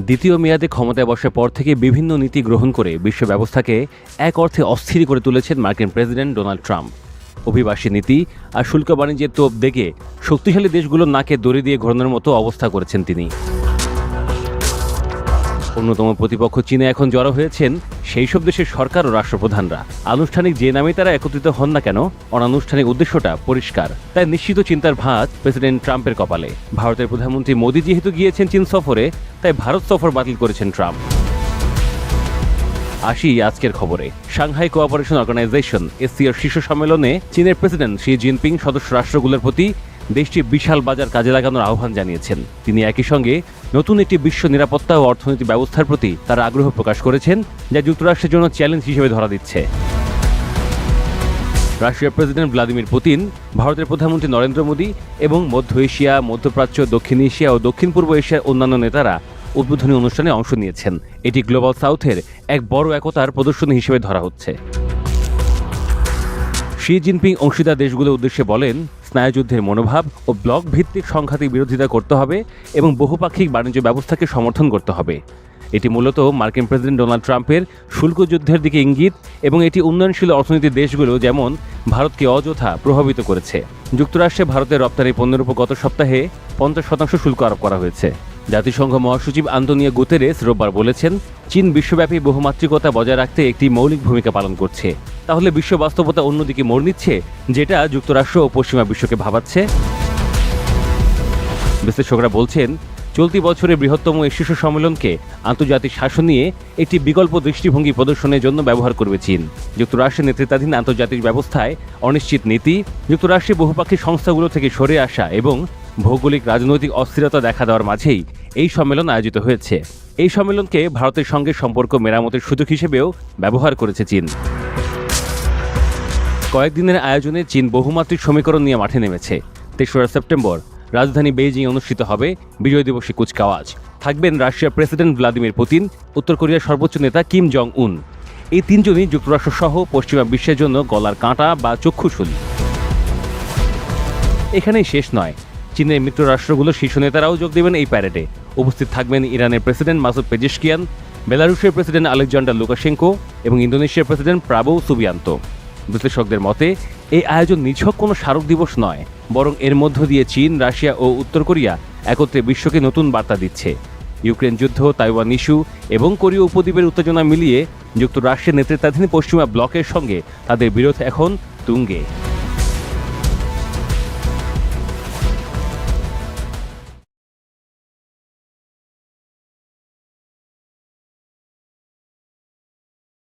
দ্বিতীয় মেয়াদে ক্ষমতায় বসার পর থেকে বিভিন্ন নীতি গ্রহণ করে বিশ্ব ব্যবস্থাকে এক অর্থে অস্থির করে তুলেছেন মার্কিন প্রেসিডেন্ট ডোনাল্ড ট্রাম্প। অভিবাসী নীতি আর শুল্ক বাণিজ্যের তোপ দেখে শক্তিশালী দেশগুলোর নাকে দড়ি দিয়ে ঘোরানোর মতো অবস্থা করেছেন তিনি। অন্যতম প্রতিপক্ষ চীনে এখন জড়ো হয়েছেন সেই সব দেশের সরকার ও রাষ্ট্রপ্রধানরা। আনুষ্ঠানিক যে নামে তারা একত্রিত হন না কেন, অনানুষ্ঠানিক উদ্দেশ্যটা পরিষ্কার। তাই নিশ্চিত চিন্তার ভাঁজ প্রেসিডেন্ট ট্রাম্পের কপালে। ভারতের প্রধানমন্ত্রী মোদি যেহেতু গিয়েছেন চীন সফরে, তাই ভারত সফর বাতিল করেছেন ট্রাম্প। আসি আজকের খবরে। সাংহাই কোঅপারেশন অর্গানাইজেশন এসসিওর শীর্ষ সম্মেলনে চীনের প্রেসিডেন্ট শি জিনপিং সদস্য রাষ্ট্রগুলোর প্রতি দেশটির বিশাল বাজার কাজে লাগানোর আহ্বান জানিয়েছেন। তিনি একই সঙ্গে নতুন একটি বিশ্ব নিরাপত্তা ও অর্থনৈতিক ব্যবস্থার প্রতি তার আগ্রহ প্রকাশ করেছেন, যা যুক্তরাষ্ট্রের জন্য চ্যালেঞ্জ হিসেবে ধরা দিচ্ছে। রাশিয়ার প্রেসিডেন্ট ভ্লাদিমির পুতিন, ভারতের প্রধানমন্ত্রী নরেন্দ্র মোদী এবং মধ্য এশিয়া, মধ্যপ্রাচ্য, দক্ষিণ এশিয়া ও দক্ষিণ পূর্ব এশিয়ার অন্যান্য নেতারা উদ্বোধনী অনুষ্ঠানে অংশ নিয়েছেন। এটি গ্লোবাল সাউথের এক বড় একতার প্রদর্শনী হিসেবে ধরা হচ্ছে। শি জিনপিং অংশীদার দেশগুলোর উদ্দেশ্যে বলেন, স্নায়ুযুদ্ধের মনোভাব ও ব্লক ভিত্তিক সংঘাতের বিরোধিতা করতে হবে এবং বহুপাক্ষিক বাণিজ্য ব্যবস্থাকে সমর্থন করতে হবে। এটি মূলত মার্কিন প্রেসিডেন্ট ডোনাল্ড ট্রাম্পের শুল্ক যুদ্ধের দিকে ইঙ্গিত এবং এটি উন্নয়নশীল অর্থনীতির দেশগুলো যেমন ভারতকে অযথা প্রভাবিত করেছে। যুক্তরাষ্ট্রে ভারতের রপ্তানি পণ্যের উপর গত সপ্তাহে 50% শুল্ক আরোপ করা হয়েছে। জাতিসংঘ মহাসচিব আন্তোনিও গুতেরেস রোববার বলেছেন, চীন বিশ্বব্যাপী বহুমাত্রিকতা বজায় রাখতে একটি মৌলিক ভূমিকা পালন করছে। তাহলে বিশ্ব বাস্তবতা অন্যদিকে মোড় নিচ্ছে, যেটা যুক্তরাষ্ট্র ও পশ্চিমা বিশ্বকে ভাবাচ্ছে। বিশ্লেষকরা বলছেন, চলতি বছরের বৃহত্তম এই শীর্ষ সম্মেলনকে আন্তর্জাতিক শাসন নিয়ে একটি বিকল্প দৃষ্টিভঙ্গি প্রদর্শনের জন্য ব্যবহার করবে চীন। যুক্তরাষ্ট্রের নেতৃত্বাধীন আন্তর্জাতিক ব্যবস্থায় অনিশ্চিত নীতি, যুক্তরাষ্ট্রের বহুপাক্ষিক সংস্থাগুলো থেকে সরে আসা এবং ভৌগোলিক রাজনৈতিক অস্থিরতা দেখা দেওয়ার মাঝেই এই সম্মেলন আয়োজিত হয়েছে। এই সম্মেলনকে ভারতের সঙ্গে সম্পর্ক মেরামতের সুযোগ হিসেবেও ব্যবহার করেছে চীন। কয়েকদিনের আয়োজনে চীন বহুমাত্রিক সমীকরণ নিয়ে মাঠে নেমেছে। ৩রা সেপ্টেম্বর রাজধানী বেইজিং অনুষ্ঠিত হবে বিজয় দিবসী কুচকাওয়াজ। থাকবেন রাশিয়ার প্রেসিডেন্ট ভ্লাদিমির পুতিন, উত্তর কোরিয়ার সর্বোচ্চ নেতা কিম জং উন। এই তিনজনই যুক্তরাষ্ট্র সহ পশ্চিমা বিশ্বের জন্য গলার কাঁটা বা চক্ষুশূল। এখানেই শেষ নয়, চীনের মিত্র রাষ্ট্রগুলোর শীর্ষ নেতারাও যোগ দেবেন এই প্যারেডে। উপস্থিত থাকবেন ইরানের প্রেসিডেন্ট মাসুদ পেজেশকিয়ান, বেলারুশের প্রেসিডেন্ট আলেকজান্ডার লুকাশেঙ্কো এবং ইন্দোনেশিয়ার প্রেসিডেন্ট প্রাবোও সুবিয়ান্তো। বিশ্লেষকদের মতে, এই আয়োজন নিছক কোনো স্মারক দিবস নয়, বরং এর মধ্য দিয়ে চীন, রাশিয়া ও উত্তর কোরিয়া একত্রে বিশ্বকে নতুন বার্তা দিচ্ছে। ইউক্রেন যুদ্ধ, তাইওয়ান ইস্যু এবং কোরীয় উপদ্বীপের উত্তেজনা মিলিয়ে যুক্তরাষ্ট্রের নেতৃত্বাধীন পশ্চিমা ব্লকের সঙ্গে তাদের বিরোধ এখন তুঙ্গে।